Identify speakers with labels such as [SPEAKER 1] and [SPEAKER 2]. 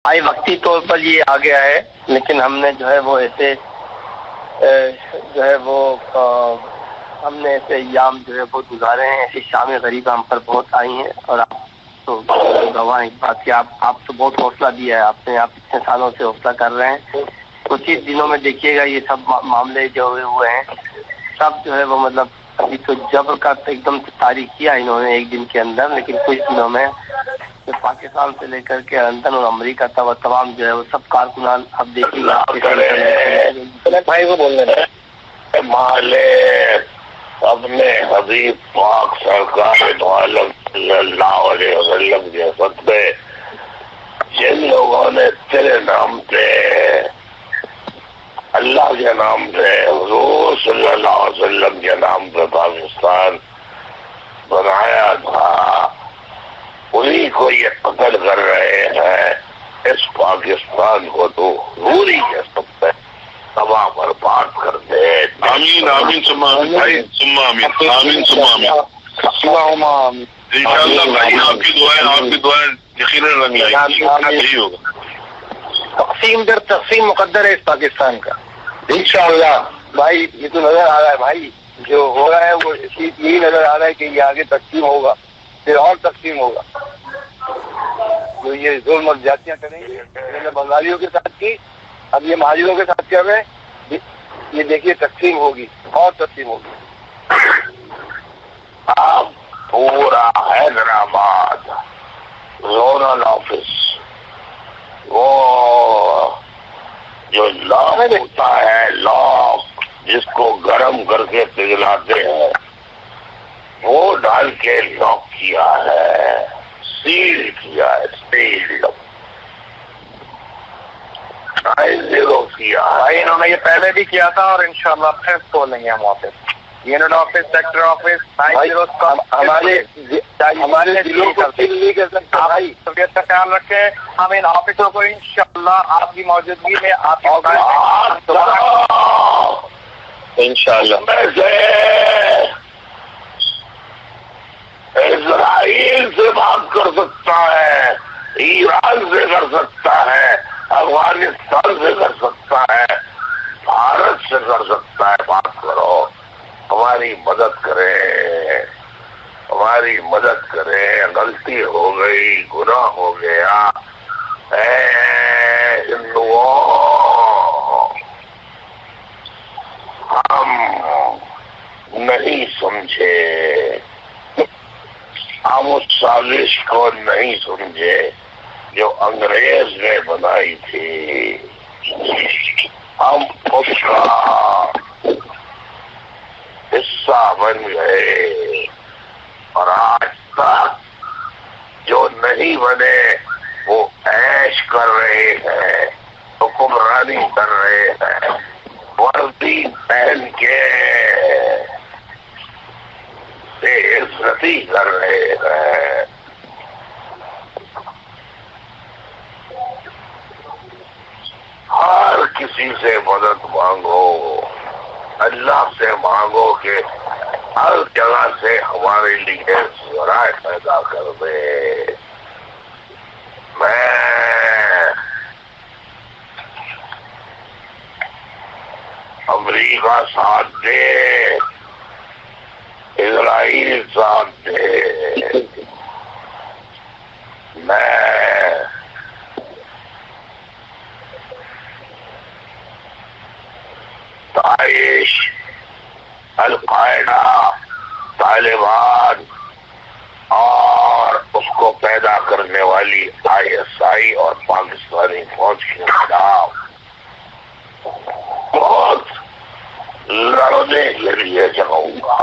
[SPEAKER 1] بھائی وقتی طور پر یہ آ گیا ہے، لیکن ہم نے جو ہے وہ ایسے جو ہے وہ ہم نے ایسے ایام جو ہے بہت گزارے ہیں، ایسی شام غریبہ ہم پر بہت آئی ہیں، اور آپ تو گواہ اس بات کی، آپ تو بہت حوصلہ دیا ہے آپ نے، آپ اتنے سالوں سے حوصلہ کر رہے ہیں۔ کچھ ہی دنوں میں دیکھیے گا یہ سب معاملے جو ہوئے ہیں سب جو ہے وہ مطلب ابھی تو جبر کا ایک دم تاریخ کیا انہوں نے ایک دن کے اندر، لیکن کچھ دنوں میں پاکستان سے لے کر کے لندن اور امریکہ تک اور تمام جو ہے وہ سب کارکنان اب دیکھیے گا
[SPEAKER 2] بھائی کو بولنے مالے اپنے حبیب پاک سرکار دو عالم صلی اللہ علیہ وسلم کے خطبے جن لوگوں نے تیرے نام پہ اللہ کے نام پہ حضور صلی اللہ علیہ وسلم کے نام پہ پاکستان بنایا تھا، انہی کو یہ قتل کر رہے ہیں۔ اس پاکستان کو تو پوری کے سب پہ تباہ برباد کر دے۔
[SPEAKER 3] آمین آمین ثم آمین بھائی، ثم آمین آمین ثم آمین۔ انشاءاللہ بھائی آپ کی دعائیں یقیناً رنگ لائیں گی، یہی ہوگا۔
[SPEAKER 2] تقسیم در تقسیم مقدر ہے اس پاکستان کا انشاءاللہ۔ بھائی یہ تو نظر آ رہا ہے، بھائی جو ہو رہا ہے وہ یہی نظر آ رہا ہے کہ یہ آگے تقسیم ہوگا، پھر اور تقسیم ہوگا۔ جو یہ ظلم اور زیادتیاں کریں گے، انہوں نے بنگالیوں کے ساتھ کی، اب یہ مہاجروں کے ساتھ کر رہے ہیں، یہ دیکھیے تقسیم ہوگی اور تقسیم ہوگی۔
[SPEAKER 4] اب پورا حیدرآباد زونل آفس وہ جو لاک ہوتا ہے، لاک جس کو گرم کر کے پگھلاتے ہیں، وہ ڈال کے لاک کیا ہے، سیل کیا ہے، سیل کیا ہے۔
[SPEAKER 2] انہوں نے یہ پہلے بھی کیا تھا اور انشاءاللہ پھر کھولیں گے ہم office, unit office, sector office, ہمارے دلوں کو فیل نہیں کر سکتا۔ بھائی طبیعت کا خیال رکھیں، ہم ان آفسوں کو انشاءاللہ آپ کی موجودگی میں آپ انشاءاللہ
[SPEAKER 4] اسرائیل سے بات کر سکتا ہے، ایران سے کر سکتا ہے، افغانستان سے کر سکتا ہے، بھارت سے کر سکتا ہے، بات کرو، ہماری مدد کریں، ہماری مدد کریں۔ غلطی ہو گئی، گناہ ہو گیا، اے ہندوؤں ہم نہیں سمجھے، ہم اس سازش کو نہیں سمجھے جو انگریز نے بنائی تھی، ہم اس کا حصہ بن گئے، اور آج تک جو نہیں بنے وہ عیش کر رہے ہیں، حکمرانی کر رہے ہیں، وردی پہن کے بے عزتی کر رہے ہیں۔ ہر کسی سے مدد مانگو، اللہ سے مانگو کہ ہر جگہ سے ہمارے لیے ذرائع پیدا کر دے۔ میں امریکہ ساتھ دے، اسرائیل ساتھ دے، میں داعش، القاعدہ، طالبان اور اس کو پیدا کرنے والی ISI اور پاکستانی فوج کے خلاف بہت لڑنے کے لیے جاؤں گا۔